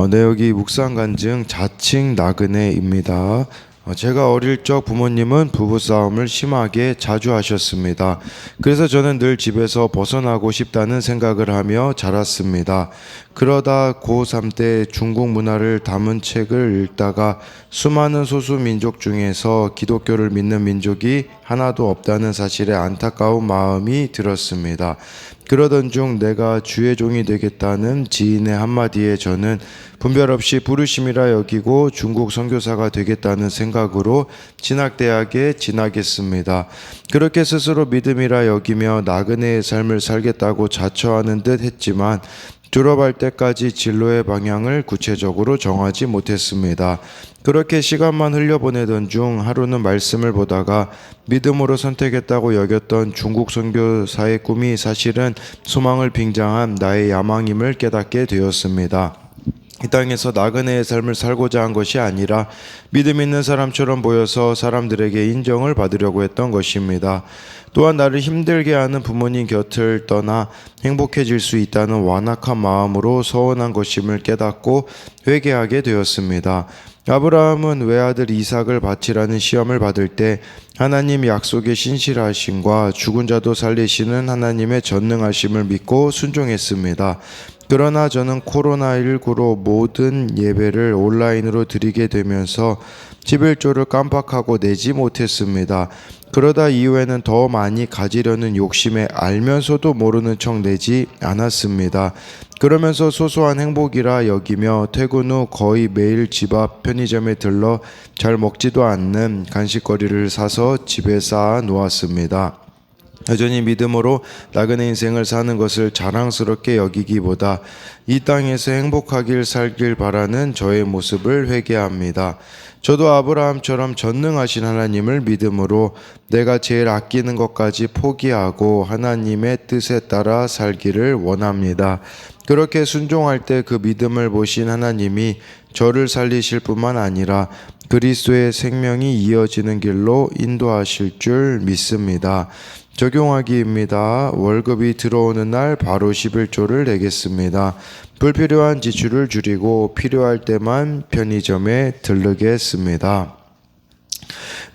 네, 여기 묵상간증 자칭 나그네입니다. 제가 어릴 적 부모님은 부부싸움을 심하게 자주 하셨습니다. 그래서 저는 늘 집에서 벗어나고 싶다는 생각을 하며 자랐습니다. 그러다 고3 때 중국 문화를 담은 책을 읽다가 수많은 소수 민족 중에서 기독교를 믿는 민족이 하나도 없다는 사실에 안타까운 마음이 들었습니다. 그러던 중 내가 주의 종이 되겠다는 지인의 한마디에 저는 분별 없이 부르심이라 여기고 중국 선교사가 되겠다는 생각으로 진학대학에 진학했습니다. 그렇게 스스로 믿음이라 여기며 나그네의 삶을 살겠다고 자처하는 듯 했지만 졸업할 때까지 진로의 방향을 구체적으로 정하지 못했습니다. 그렇게 시간만 흘려보내던 중 하루는 말씀을 보다가 믿음으로 선택했다고 여겼던 중국 선교사의 꿈이 사실은 소망을 빙자한 나의 야망임을 깨닫게 되었습니다. 이 땅에서 나그네의 삶을 살고자 한 것이 아니라 믿음 있는 사람처럼 보여서 사람들에게 인정을 받으려고 했던 것입니다. 또한 나를 힘들게 하는 부모님 곁을 떠나 행복해질 수 있다는 완악한 마음으로 서운한 것임을 깨닫고 회개하게 되었습니다. 아브라함은 외아들 이삭을 바치라는 시험을 받을 때 하나님 약속의 신실하심과 죽은 자도 살리시는 하나님의 전능하심을 믿고 순종했습니다. 그러나 저는 코로나19로 모든 예배를 온라인으로 드리게 되면서 11조를 깜빡하고 내지 못했습니다. 그러다 이후에는 더 많이 가지려는 욕심에 알면서도 모르는 척 내지 않았습니다. 그러면서 소소한 행복이라 여기며 퇴근 후 거의 매일 집 앞 편의점에 들러 잘 먹지도 않는 간식거리를 사서 집에 쌓아 놓았습니다. 여전히 믿음으로 나그네 인생을 사는 것을 자랑스럽게 여기기보다 이 땅에서 행복하길 살길 바라는 저의 모습을 회개합니다. 저도 아브라함처럼 전능하신 하나님을 믿음으로 내가 제일 아끼는 것까지 포기하고 하나님의 뜻에 따라 살기를 원합니다. 그렇게 순종할 때 그 믿음을 보신 하나님이 저를 살리실 뿐만 아니라 그리스도의 생명이 이어지는 길로 인도하실 줄 믿습니다. 적용하기입니다. 월급이 들어오는 날 바로 11조를 내겠습니다. 불필요한 지출을 줄이고 필요할 때만 편의점에 들르겠습니다.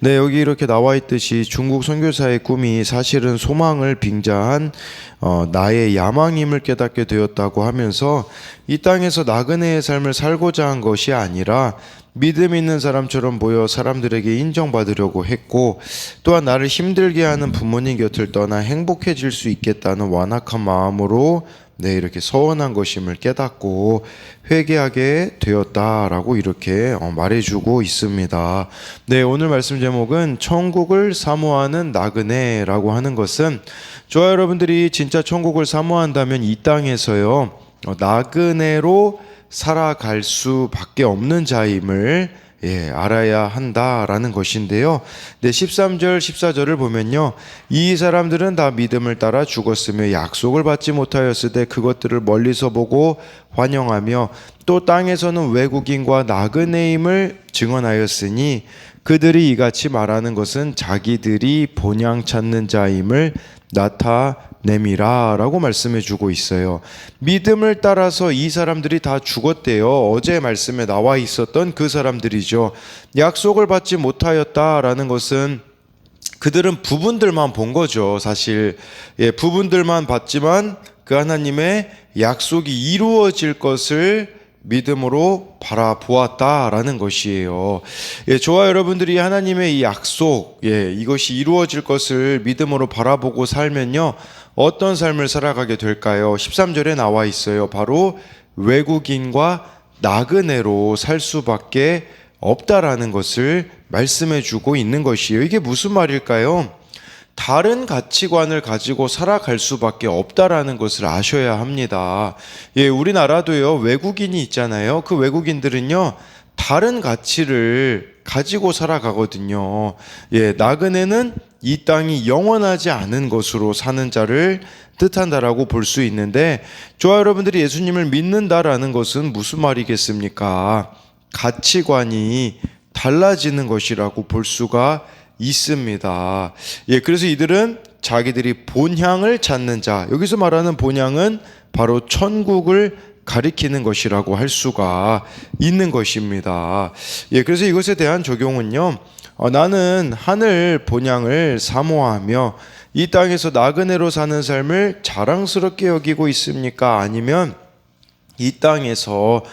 네, 여기 이렇게 나와 있듯이 중국 선교사의 꿈이 사실은 소망을 빙자한 나의 야망임을 깨닫게 되었다고 하면서 이 땅에서 나그네의 삶을 살고자 한 것이 아니라 믿음 있는 사람처럼 보여 사람들에게 인정받으려고 했고, 또한 나를 힘들게 하는 부모님 곁을 떠나 행복해질 수 있겠다는 완악한 마음으로 이렇게 서운한 것임을 깨닫고 회개하게 되었다라고 이렇게 말해주고 있습니다. 네, 오늘 말씀 제목은 천국을 사모하는 나그네라고 하는 것은, 저와 여러분들이 진짜 천국을 사모한다면 이 땅에서요 나그네로 살아갈 수밖에 없는 자임을 알아야 한다라는 것인데요. 네, 13절 14절을 보면요, 이 사람들은 다 믿음을 따라 죽었으며 약속을 받지 못하였을 때 그것들을 멀리서 보고 환영하며 또 땅에서는 외국인과 나그네임을 증언하였으니 그들이 이같이 말하는 것은 자기들이 본향 찾는 자임을 나타냄이라 라고 말씀해 주고 있어요. 믿음을 따라서 이 사람들이 다 죽었대요. 어제 말씀에 나와 있었던 그 사람들이죠. 약속을 받지 못하였다라는 것은 그들은 부분들만 본 거죠. 사실 부분들만 봤지만 그 하나님의 약속이 이루어질 것을 믿음으로 바라보았다라는 것이에요. 저와 여러분들이 하나님의 이 약속, 이것이 이루어질 것을 믿음으로 바라보고 살면요, 어떤 삶을 살아가게 될까요? 13절에 나와 있어요. 바로 외국인과 나그네로 살 수밖에 없다라는 것을 말씀해 주고 있는 것이에요. 이게 무슨 말일까요? 다른 가치관을 가지고 살아갈 수밖에 없다라는 것을 아셔야 합니다. 우리나라도요 외국인이 있잖아요. 그 외국인들은요 다른 가치를 가지고 살아가거든요. 나그네는 이 땅이 영원하지 않은 것으로 사는 자를 뜻한다라고 볼 수 있는데, 저와 여러분들이 예수님을 믿는다라는 것은 무슨 말이겠습니까? 가치관이 달라지는 것이라고 볼 수가 있습니다. 그래서 이들은 자기들이 본향을 찾는 자, 여기서 말하는 본향은 바로 천국을 가리키는 것이라고 할 수가 있는 것입니다. 예, 그래서 이것에 대한 적용은요, 나는 하늘 본향을 사모하며 이 땅에서 나그네로 사는 삶을 자랑스럽게 여기고 있습니까? 아니면 이 땅에서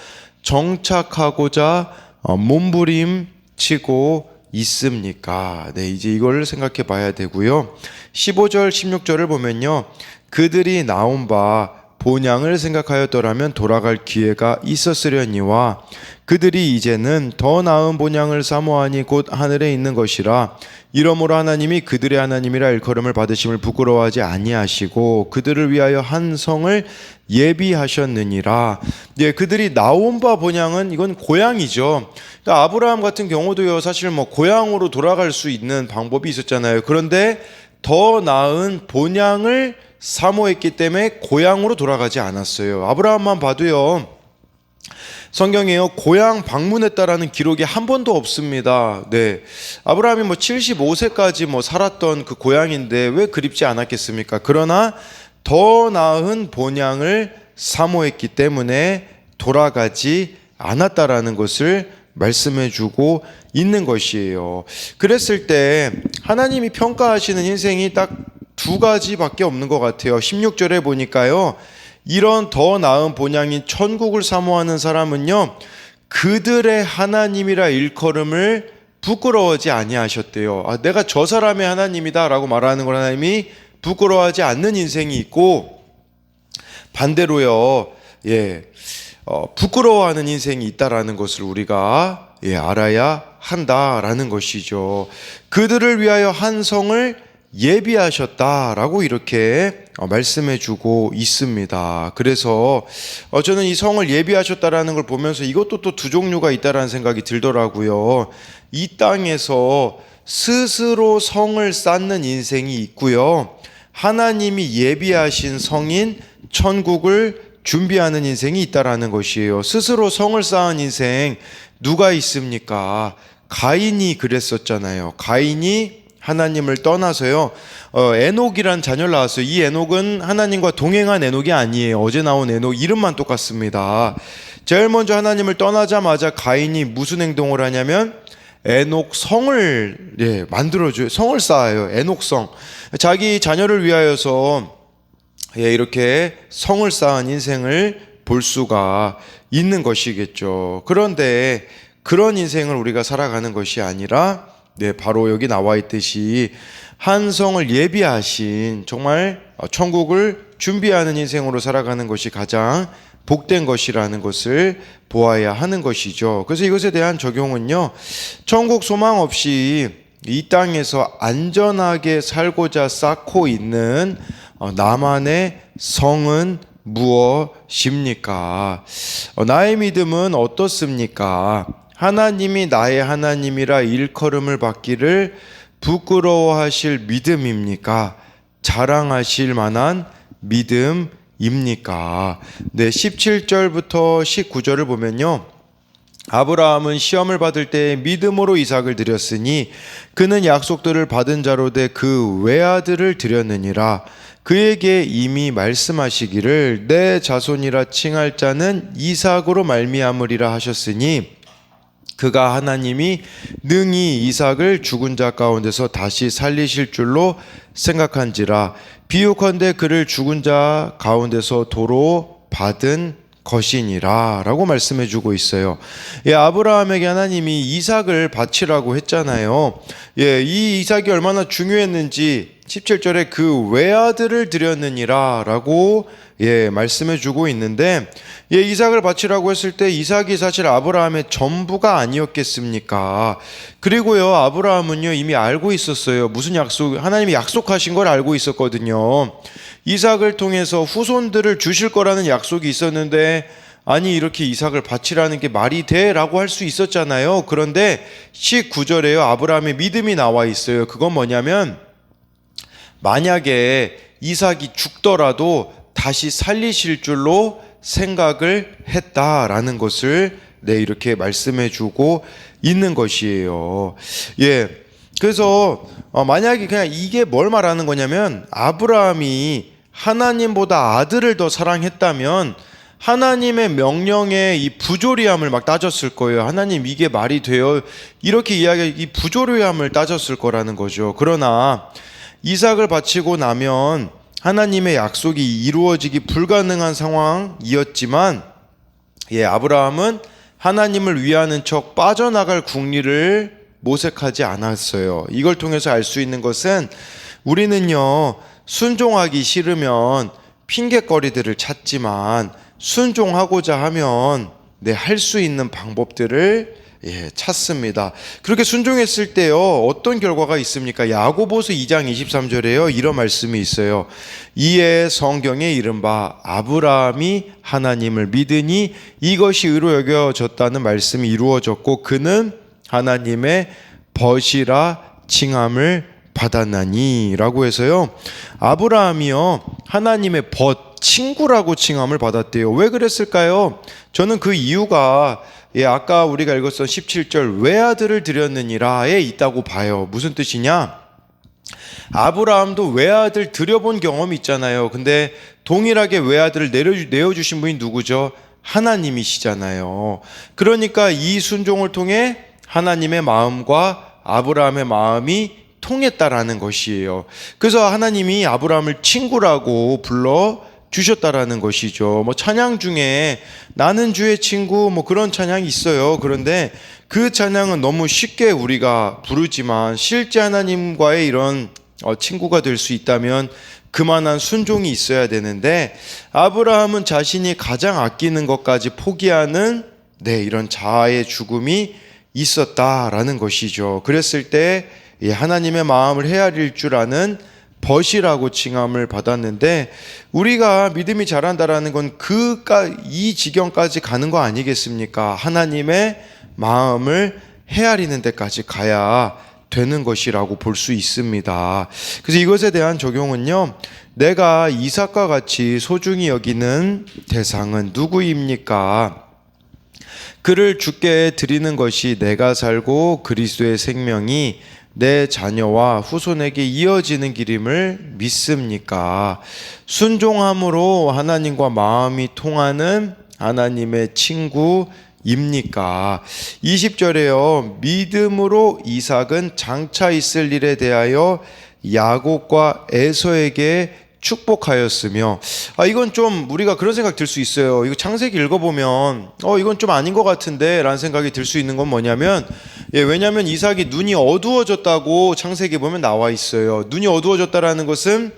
정착하고자 몸부림치고 있습니까? 네, 이제 이걸 생각해 봐야 되고요. 15절, 16절을 보면요, 그들이 나온 바 본향을 생각하였더라면 돌아갈 기회가 있었으려니와 그들이 이제는 더 나은 본향을 사모하니 곧 하늘에 있는 것이라. 이러므로 하나님이 그들의 하나님이라 일컬음을 받으심을 부끄러워하지 아니하시고 그들을 위하여 한 성을 예비하셨느니라. 예, 그들이 나온 바 본향은 이건 고향이죠. 그러니까 아브라함 같은 경우도요, 사실 뭐 고향으로 돌아갈 수 있는 방법이 있었잖아요. 그런데 더 나은 본향을 사모했기 때문에 고향으로 돌아가지 않았어요. 아브라함만 봐도요, 성경에요, 고향 방문했다라는 기록이 한 번도 없습니다. 네, 아브라함이 뭐 75세까지 뭐 살았던 그 고향인데 왜 그립지 않았겠습니까? 그러나 더 나은 본향을 사모했기 때문에 돌아가지 않았다라는 것을 말씀해주고 있는 것이에요. 그랬을 때 하나님이 평가하시는 인생이 딱 두 가지밖에 없는 것 같아요. 16절에 보니까요, 이런 더 나은 본향인 천국을 사모하는 사람은요, 그들의 하나님이라 일컬음을 부끄러워하지 아니하셨대요. 내가 저 사람의 하나님이다 라고 말하는 걸 하나님이 부끄러워하지 않는 인생이 있고, 반대로요, 부끄러워하는 인생이 있다라는 것을 우리가 알아야 한다라는 것이죠. 그들을 위하여 한 성을 예비하셨다라고 이렇게 말씀해주고 있습니다. 그래서 저는 이 성을 예비하셨다라는 걸 보면서 이것도 또 두 종류가 있다라는 생각이 들더라고요. 이 땅에서 스스로 성을 쌓는 인생이 있고요, 하나님이 예비하신 성인 천국을 준비하는 인생이 있다라는 것이에요. 스스로 성을 쌓은 인생 누가 있습니까? 가인이 그랬었잖아요. 가인이 하나님을 떠나서요, 에녹이란 자녀를 낳았어요. 이 에녹은 하나님과 동행한 에녹이 아니에요. 어제 나온 에녹 이름만 똑같습니다. 제일 먼저 하나님을 떠나자마자 가인이 무슨 행동을 하냐면 에녹 성을 만들어줘요. 성을 쌓아요. 에녹성. 자기 자녀를 위하여서 이렇게 성을 쌓은 인생을 볼 수가 있는 것이겠죠. 그런데 그런 인생을 우리가 살아가는 것이 아니라 바로 여기 나와 있듯이 한 성을 예비하신, 정말 천국을 준비하는 인생으로 살아가는 것이 가장 복된 것이라는 것을 보아야 하는 것이죠. 그래서 이것에 대한 적용은요, 천국 소망 없이 이 땅에서 안전하게 살고자 쌓고 있는 나만의 성은 무엇입니까? 나의 믿음은 어떻습니까? 하나님이 나의 하나님이라 일컬음을 받기를 부끄러워하실 믿음입니까? 자랑하실 만한 믿음입니까? 17절부터 19절을 보면요, 아브라함은 시험을 받을 때 믿음으로 이삭을 드렸으니 그는 약속들을 받은 자로 돼 그 외아들을 드렸느니라. 그에게 이미 말씀하시기를 내 자손이라 칭할 자는 이삭으로 말미암으리라 하셨으니 그가 하나님이 능히 이삭을 죽은 자 가운데서 다시 살리실 줄로 생각한지라. 비유컨대 그를 죽은 자 가운데서 도로 받은 것이니라 라고 말씀해 주고 있어요. 아브라함에게 하나님이 이삭을 바치라고 했잖아요. 이 이삭이 얼마나 중요했는지 17절에 그 외아들을 드렸느니라 라고 말씀해 주고 있는데, 이삭을 바치라고 했을 때 이삭이 사실 아브라함의 전부가 아니었겠습니까? 그리고요, 아브라함은요 이미 알고 있었어요. 무슨 약속, 하나님이 약속하신 걸 알고 있었거든요. 이삭을 통해서 후손들을 주실 거라는 약속이 있었는데, 아니 이렇게 이삭을 바치라는 게 말이 돼? 라고 할 수 있었잖아요. 그런데 19절에요 아브라함의 믿음이 나와 있어요. 그건 뭐냐면, 만약에 이삭이 죽더라도 다시 살리실 줄로 생각을 했다라는 것을 이렇게 말씀해 주고 있는 것이에요. 그래서 만약에 그냥 이게 뭘 말하는 거냐면, 아브라함이 하나님보다 아들을 더 사랑했다면 하나님의 명령에 이 부조리함을 막 따졌을 거예요. 하나님 이게 말이 돼요? 이렇게 이 부조리함을 따졌을 거라는 거죠. 그러나 이삭을 바치고 나면 하나님의 약속이 이루어지기 불가능한 상황이었지만 아브라함은 하나님을 위하는 척 빠져나갈 궁리를 모색하지 않았어요. 이걸 통해서 알 수 있는 것은 우리는요, 순종하기 싫으면 핑계거리들을 찾지만 순종하고자 하면 할 수 있는 방법들을 찾습니다. 그렇게 순종했을 때요, 어떤 결과가 있습니까? 야고보서 2장 23절에요 이런 말씀이 있어요. 이에 성경에 이른바 아브라함이 하나님을 믿으니 이것이 의로 여겨졌다는 말씀이 이루어졌고 그는 하나님의 벗이라 칭함을 받았나니 라고 해서요, 아브라함이요 하나님의 벗, 친구라고 칭함을 받았대요. 왜 그랬을까요? 저는 그 이유가 아까 우리가 읽었던 17절 외아들을 드렸느니라에 있다고 봐요. 무슨 뜻이냐? 아브라함도 외아들 드려본 경험이 있잖아요. 근데 동일하게 외아들을 내어주신 분이 누구죠? 하나님이시잖아요. 그러니까 이 순종을 통해 하나님의 마음과 아브라함의 마음이 통했다라는 것이에요. 그래서 하나님이 아브라함을 친구라고 불러 주셨다라는 것이죠. 찬양 중에 나는 주의 친구 그런 찬양이 있어요. 그런데 그 찬양은 너무 쉽게 우리가 부르지만 실제 하나님과의 이런 친구가 될 수 있다면 그만한 순종이 있어야 되는데 아브라함은 자신이 가장 아끼는 것까지 포기하는 이런 자아의 죽음이 있었다라는 것이죠. 그랬을 때 하나님의 마음을 헤아릴 줄 아는 벗이라고 칭함을 받았는데 우리가 믿음이 자란다라는 건 이 지경까지 가는 거 아니겠습니까? 하나님의 마음을 헤아리는 데까지 가야 되는 것이라고 볼 수 있습니다. 그래서 이것에 대한 적용은요, 내가 이삭과 같이 소중히 여기는 대상은 누구입니까? 그를 주께 드리는 것이 내가 살고 그리스도의 생명이 내 자녀와 후손에게 이어지는 길임을 믿습니까? 순종함으로 하나님과 마음이 통하는 하나님의 친구입니까? 20절에요. 믿음으로 이삭은 장차 있을 일에 대하여 야곱과 에서에게 축복하였으며, 이건 좀 우리가 그런 생각 들 수 있어요. 이거 창세기 읽어보면 이건 좀 아닌 것 같은데 라는 생각이 들 수 있는 건 뭐냐면, 왜냐하면 이삭이 눈이 어두워졌다고 창세기 보면 나와 있어요. 눈이 어두워졌다라는 것은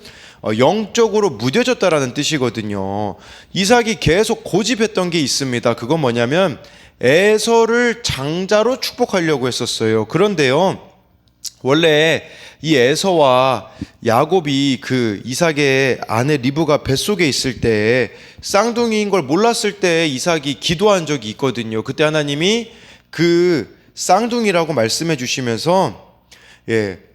영적으로 무뎌졌다라는 뜻이거든요. 이삭이 계속 고집했던 게 있습니다. 그건 뭐냐면 에서를 장자로 축복하려고 했었어요. 그런데요, 원래 이 에서와 야곱이 그 이삭의 아내 리브가 뱃속에 있을 때 쌍둥이인 걸 몰랐을 때 이삭이 기도한 적이 있거든요. 그때 하나님이 그 쌍둥이라고 말씀해 주시면서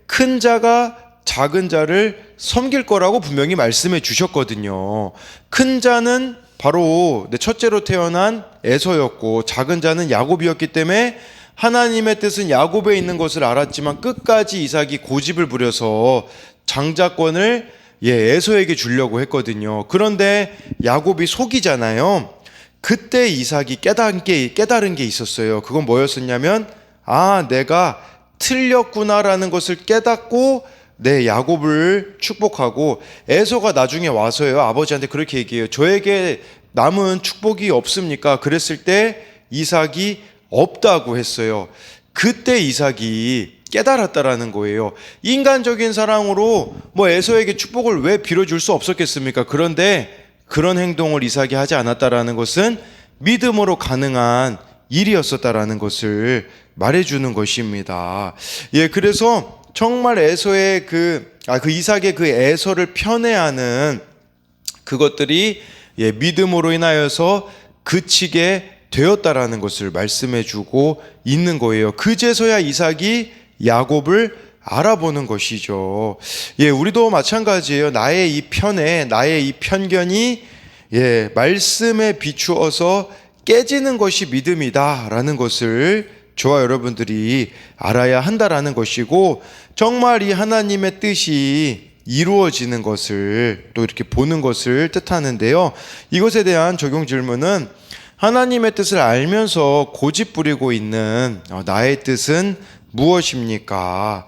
큰 자가 작은 자를 섬길 거라고 분명히 말씀해 주셨거든요. 큰 자는 바로 첫째로 태어난 에서였고 작은 자는 야곱이었기 때문에 하나님의 뜻은 야곱에 있는 것을 알았지만 끝까지 이삭이 고집을 부려서 장자권을 에서에게 주려고 했거든요. 그런데 야곱이 속이잖아요. 그때 이삭이 깨달은 게 있었어요. 그건 뭐였었냐면 내가 틀렸구나라는 것을 깨닫고 야곱을 축복하고, 에서가 나중에 와서요 아버지한테 그렇게 얘기해요. 저에게 남은 축복이 없습니까? 그랬을 때 이삭이 없다고 했어요. 그때 이삭이 깨달았다라는 거예요. 인간적인 사랑으로 에서에게 축복을 왜 빌어줄 수 없었겠습니까? 그런데 그런 행동을 이삭이 하지 않았다라는 것은 믿음으로 가능한 일이었었다라는 것을 말해주는 것입니다. 그래서 정말 에서의 그 이삭의 그 에서를 편애하는 그것들이 믿음으로 인하여서 그치게 되었다라는 것을 말씀해주고 있는 거예요. 그제서야 이삭이 야곱을 알아보는 것이죠. 우리도 마찬가지예요. 나의 이 편애, 나의 이 편견이 말씀에 비추어서 깨지는 것이 믿음이다라는 것을 저와 여러분들이 알아야 한다라는 것이고, 정말 이 하나님의 뜻이 이루어지는 것을 또 이렇게 보는 것을 뜻하는데요. 이것에 대한 적용 질문은 하나님의 뜻을 알면서 고집 부리고 있는 나의 뜻은 무엇입니까?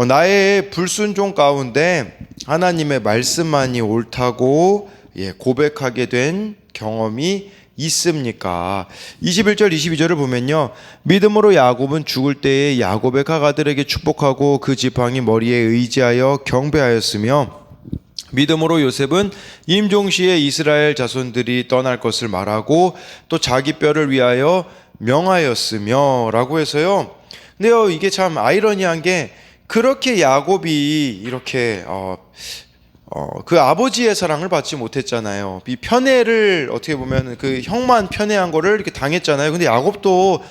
나의 불순종 가운데 하나님의 말씀만이 옳다고 고백하게 된 경험이 있습니까? 21절 22절을 보면요, 믿음으로 야곱은 죽을 때에 야곱의 가가들에게 축복하고 그 지팡이 머리에 의지하여 경배하였으며, 믿음으로 요셉은 임종시에 이스라엘 자손들이 떠날 것을 말하고 또 자기 뼈를 위하여 명하였으며 라고 해서요. 근데요, 이게 참 아이러니한 게, 그렇게 야곱이 이렇게 그 아버지의 사랑을 받지 못했잖아요. 이 편애를 어떻게 보면 그 형만 편애한 거를 이렇게 당했잖아요. 근데 야곱도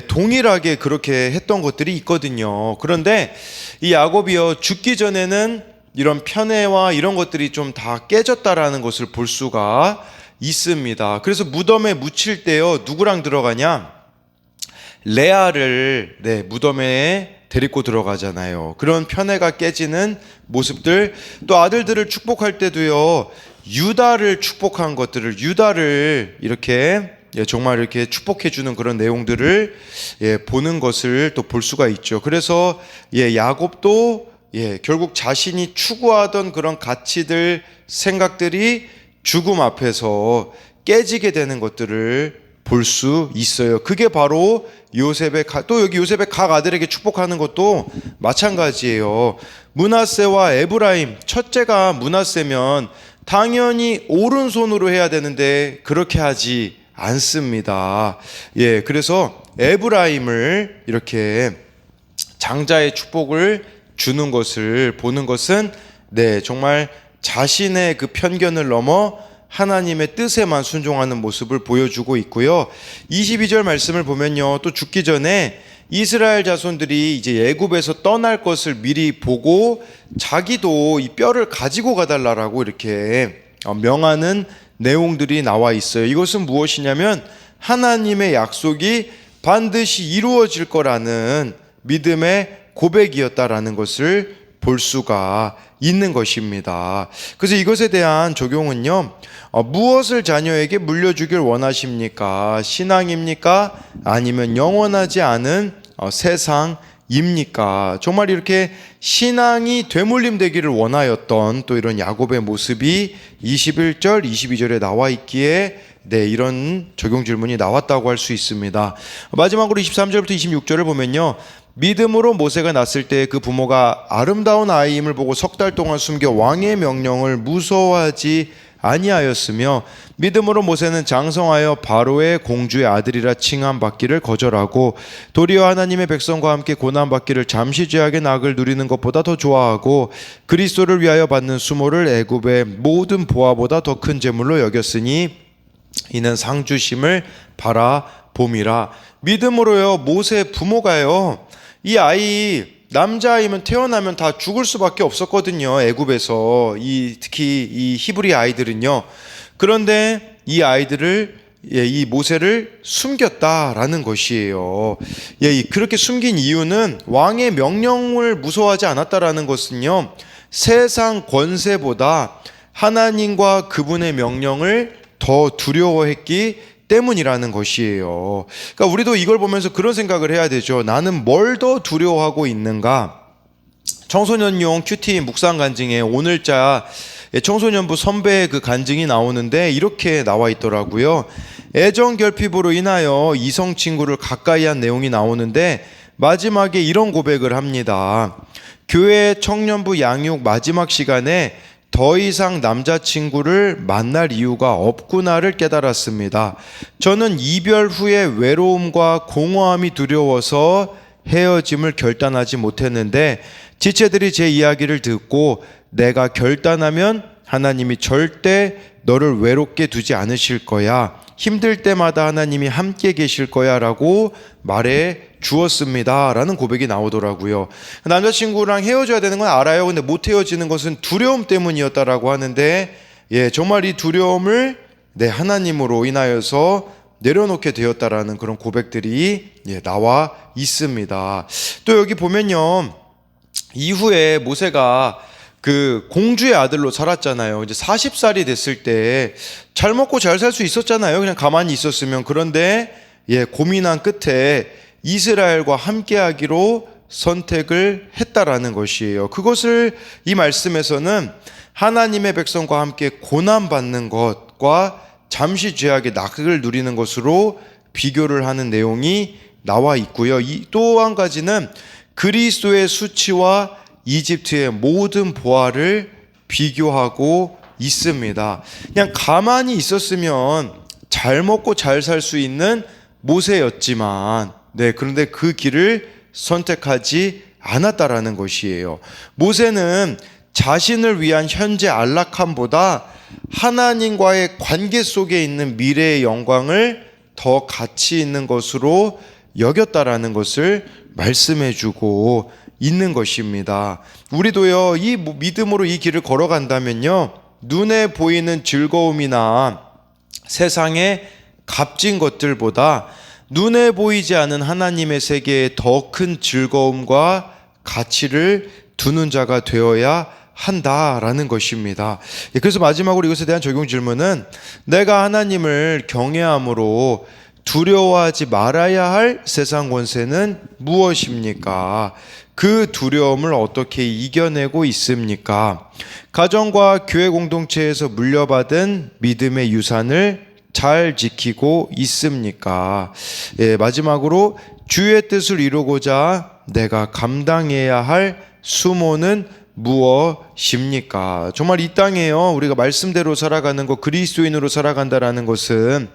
동일하게 그렇게 했던 것들이 있거든요. 그런데 이 야곱이요, 죽기 전에는 이런 편애와 이런 것들이 좀 다 깨졌다라는 것을 볼 수가 있습니다. 그래서 무덤에 묻힐 때요, 누구랑 들어가냐? 레아를 무덤에 데리고 들어가잖아요. 그런 편애가 깨지는 모습들, 또 아들들을 축복할 때도요, 유다를 축복한 것들을, 유다를 이렇게 정말 이렇게 축복해 주는 그런 내용들을 보는 것을 또 볼 수가 있죠. 그래서 야곱도 결국 자신이 추구하던 그런 가치들, 생각들이 죽음 앞에서 깨지게 되는 것들을 볼 수 있어요. 그게 바로 또 여기 요셉의 각 아들에게 축복하는 것도 마찬가지예요. 므낫세와 에브라임, 첫째가 므낫세면 당연히 오른손으로 해야 되는데 그렇게 하지 않습니다. 그래서 에브라임을 이렇게 장자의 축복을 주는 것을 보는 것은 정말 자신의 그 편견을 넘어 하나님의 뜻에만 순종하는 모습을 보여주고 있고요. 22절 말씀을 보면요, 또 죽기 전에 이스라엘 자손들이 이제 애굽에서 떠날 것을 미리 보고 자기도 이 뼈를 가지고 가달라라고 이렇게 명하는 내용들이 나와 있어요. 이것은 무엇이냐면 하나님의 약속이 반드시 이루어질 거라는 믿음의 고백이었다라는 것을 볼 수가 있는 것입니다. 그래서 이것에 대한 적용은요, 무엇을 자녀에게 물려주길 원하십니까? 신앙입니까? 아니면 영원하지 않은 세상입니까? 정말 이렇게 신앙이 되물림되기를 원하였던 또 이런 야곱의 모습이 21절, 22절에 나와 있기에 이런 적용 질문이 나왔다고 할 수 있습니다. 마지막으로 23절부터 26절을 보면요, 믿음으로 모세가 낳았을 때 그 부모가 아름다운 아이임을 보고 석 달 동안 숨겨 왕의 명령을 무서워하지 아니하였으며, 믿음으로 모세는 장성하여 바로의 공주의 아들이라 칭함 받기를 거절하고 도리어 하나님의 백성과 함께 고난 받기를 잠시 죄악의 낙을 누리는 것보다 더 좋아하고 그리스도를 위하여 받는 수모를 애굽의 모든 보화보다 더 큰 재물로 여겼으니 이는 상 주심을 바라봄이라. 믿음으로요, 모세 부모가요, 이 아이 남자아이면 태어나면 다 죽을 수밖에 없었거든요. 애굽에서 특히 이 히브리 아이들은요. 그런데 이 아이들을 이 모세를 숨겼다라는 것이에요. 그렇게 숨긴 이유는 왕의 명령을 무서워하지 않았다라는 것은요, 세상 권세보다 하나님과 그분의 명령을 더 두려워했기 때문이라는 것이에요. 그러니까 우리도 이걸 보면서 그런 생각을 해야 되죠. 나는 뭘 더 두려워하고 있는가? 청소년용 큐티 묵상 간증에 오늘자 청소년부 선배의 그 간증이 나오는데 이렇게 나와 있더라고요. 애정 결핍으로 인하여 이성 친구를 가까이 한 내용이 나오는데 마지막에 이런 고백을 합니다. 교회 청년부 양육 마지막 시간에 더 이상 남자친구를 만날 이유가 없구나를 깨달았습니다. 저는 이별 후에 외로움과 공허함이 두려워서 헤어짐을 결단하지 못했는데 지체들이 제 이야기를 듣고 내가 결단하면 하나님이 절대 너를 외롭게 두지 않으실 거야. 힘들 때마다 하나님이 함께 계실 거야 라고 말해 주었습니다 라는 고백이 나오더라고요. 남자친구랑 헤어져야 되는 건 알아요. 근데 못 헤어지는 것은 두려움 때문이었다라고 하는데 정말 이 두려움을 하나님으로 인하여서 내려놓게 되었다라는 그런 고백들이 나와 있습니다. 또 여기 보면요, 이후에 모세가 그 공주의 아들로 살았잖아요. 이제 40살이 됐을 때 잘 먹고 잘 살 수 있었잖아요. 그냥 가만히 있었으면. 그런데 고민한 끝에 이스라엘과 함께하기로 선택을 했다라는 것이에요. 그것을 이 말씀에서는 하나님의 백성과 함께 고난받는 것과 잠시 죄악의 낙을 누리는 것으로 비교를 하는 내용이 나와 있고요. 또 한 가지는 그리스도의 수치와 이집트의 모든 보화를 비교하고 있습니다. 그냥 가만히 있었으면 잘 먹고 잘 살 수 있는 모세였지만, 그런데 그 길을 선택하지 않았다라는 것이에요. 모세는 자신을 위한 현재 안락함보다 하나님과의 관계 속에 있는 미래의 영광을 더 가치 있는 것으로 여겼다라는 것을 말씀해주고 있는 것입니다. 우리도요, 이 믿음으로 이 길을 걸어간다면요, 눈에 보이는 즐거움이나 세상의 값진 것들보다 눈에 보이지 않은 하나님의 세계에 더 큰 즐거움과 가치를 두는 자가 되어야 한다라는 것입니다. 그래서 마지막으로 이것에 대한 적용 질문은, 내가 하나님을 경외함으로 두려워하지 말아야 할 세상 권세는 무엇입니까? 그 두려움을 어떻게 이겨내고 있습니까? 가정과 교회 공동체에서 물려받은 믿음의 유산을 잘 지키고 있습니까? 마지막으로 주의 뜻을 이루고자 내가 감당해야 할 수모는 무엇입니까? 정말 이 땅에요, 우리가 말씀대로 살아가는 것, 그리스도인으로 살아간다라는 것은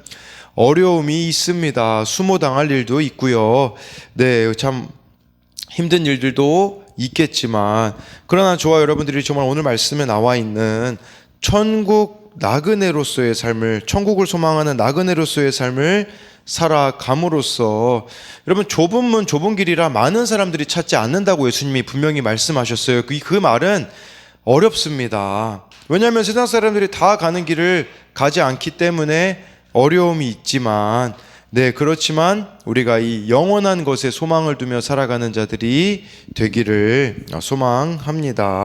어려움이 있습니다. 수모당할 일도 있고요. 참 힘든 일들도 있겠지만, 그러나 저와 여러분들이 정말 오늘 말씀에 나와 있는 천국 나그네로서의 삶을, 천국을 소망하는 나그네로서의 삶을 살아감으로써, 여러분, 좁은 문 좁은 길이라 많은 사람들이 찾지 않는다고 예수님이 분명히 말씀하셨어요. 그 말은 어렵습니다. 왜냐하면 세상 사람들이 다 가는 길을 가지 않기 때문에 어려움이 있지만, 그렇지만 우리가 이 영원한 것에 소망을 두며 살아가는 자들이 되기를 소망합니다.